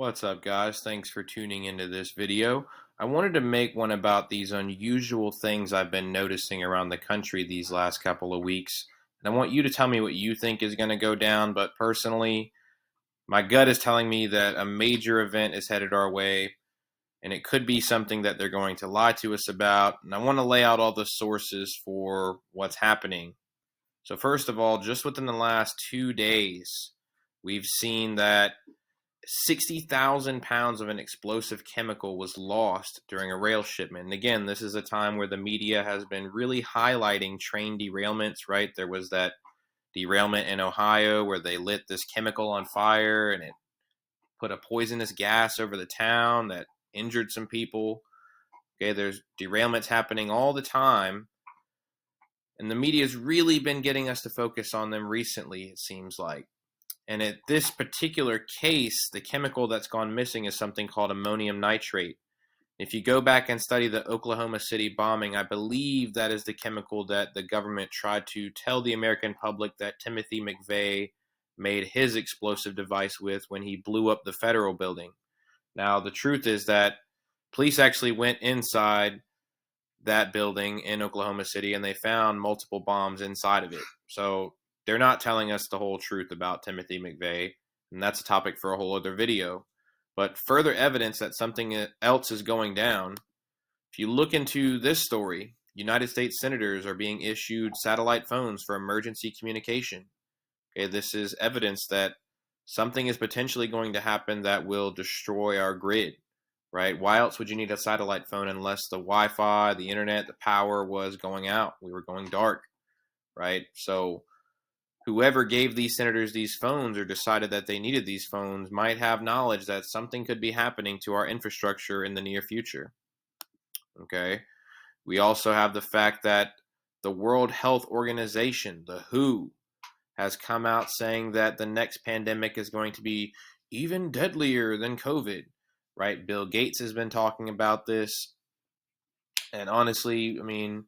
What's up, guys? Thanks for tuning into this video. I wanted to make one about these unusual things I've been noticing around the country these last couple of weeks. And I want you to tell me what you think is going to go down, but personally, my gut is telling me that a major event is headed our way, and it could be something that they're going to lie to us about. And I want to lay out all the sources for what's happening. So, first of all, just within the last 2 days, we've seen that 60,000 pounds of an explosive chemical was lost during a rail shipment. And again, this is a time where the media has been really highlighting train derailments, right? There was that derailment in Ohio where they lit this chemical on fire and it put a poisonous gas over the town that injured some people. Okay, there's derailments happening all the time. And the media's really been getting us to focus on them recently, it seems like. And at this particular case, the chemical that's gone missing is something called ammonium nitrate. If you go back and study the Oklahoma City bombing, I believe that is the chemical that the government tried to tell the American public that Timothy McVeigh made his explosive device with when he blew up the federal building. Now, the truth is that police actually went inside that building in Oklahoma City and they found multiple bombs inside of it. So they're not telling us the whole truth about Timothy McVeigh, and that's a topic for a whole other video. But further evidence that something else is going down, if you look into this story, United States senators are being issued satellite phones for emergency communication. Okay, this is evidence that something is potentially going to happen that will destroy our grid, right? Why else would you need a satellite phone unless the Wi-Fi, the internet, the power was going out? We were going dark, right? So whoever gave these senators these phones or decided that they needed these phones might have knowledge that something could be happening to our infrastructure in the near future. Okay. We also have the fact that the World Health Organization, the WHO, has come out saying that the next pandemic is going to be even deadlier than COVID, right? Bill Gates has been talking about this. And honestly, I mean,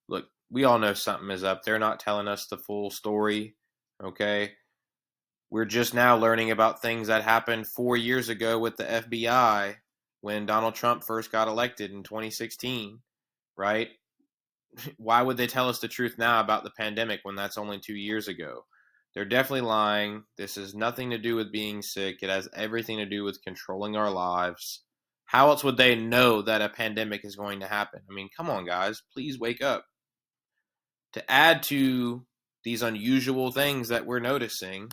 look, we all know something is up. They're not telling us the full story, okay? We're just now learning about things that happened 4 years ago with the FBI when Donald Trump first got elected in 2016, right? Why would they tell us the truth now about the pandemic when that's only 2 years ago? They're definitely lying. This has nothing to do with being sick. It has everything to do with controlling our lives. How else would they know that a pandemic is going to happen? I mean, come on, guys. Please wake up. To add to these unusual things that we're noticing,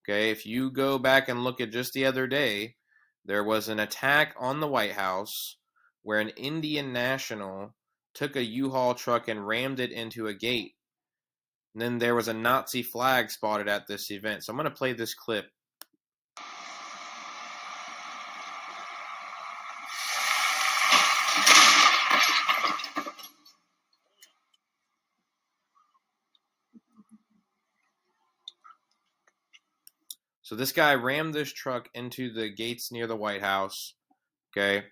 okay, if you go back and look at just the other day, there was an attack on the White House where an Indian national took a U-Haul truck and rammed it into a gate. And then there was a Nazi flag spotted at this event. So I'm going to play this clip. So this guy rammed this truck into the gates near the White House. Okay.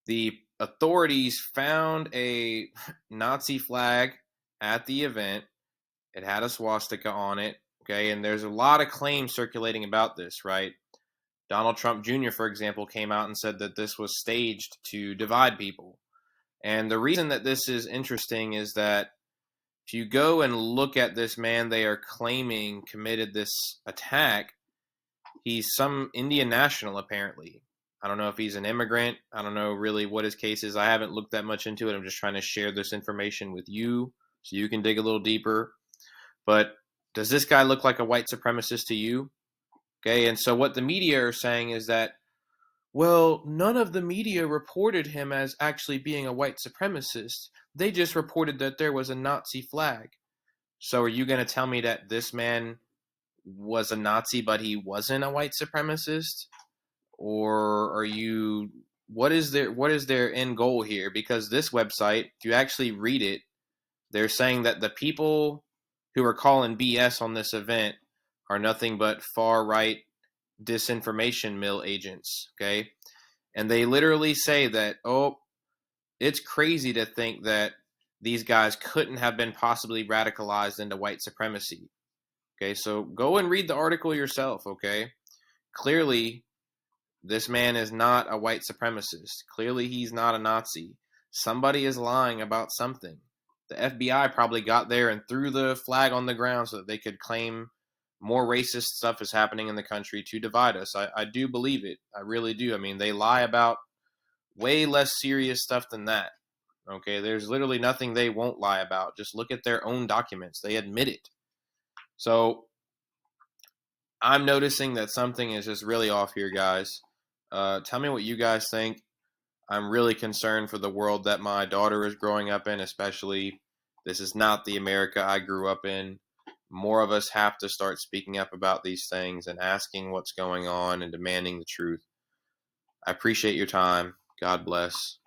The authorities found a Nazi flag at the event. It had a swastika on it. Okay. And there's a lot of claims circulating about this, right? Donald Trump Jr., for example, came out and said that this was staged to divide people. And the reason that this is interesting is that if you go and look at this man they are claiming committed this attack, he's some Indian national, apparently. I don't know if he's an immigrant. I don't know really what his case is. I haven't looked that much into it. I'm just trying to share this information with you so you can dig a little deeper. But does this guy look like a white supremacist to you? Okay, and so what the media are saying is that, well, none of the media reported him as actually being a white supremacist. They just reported that there was a Nazi flag. So are you going to tell me that this man was a Nazi but he wasn't a white supremacist? Or are you, what is their end goal here? Because this website, if you actually read it, they're saying that the people who are calling BS on this event are nothing but far-right disinformation mill agents, okay? And they literally say that, oh, it's crazy to think that these guys couldn't have been possibly radicalized into white supremacy. Okay, so go and read the article yourself, okay? Clearly, This man is not a white supremacist. Clearly, he's not a Nazi. Somebody is lying about something. The FBI probably got there and threw the flag on the ground so that they could claim more racist stuff is happening in the country to divide us. I do believe it. I really do. I mean, they lie about way less serious stuff than that. Okay, there's literally nothing they won't lie about. Just look at their own documents. They admit it. So I'm noticing that something is just really off here, guys. Tell me what you guys think. I'm really concerned for the world that my daughter is growing up in, especially. This is not the America I grew up in. More of us have to start speaking up about these things and asking what's going on and demanding the truth. I appreciate your time. God bless.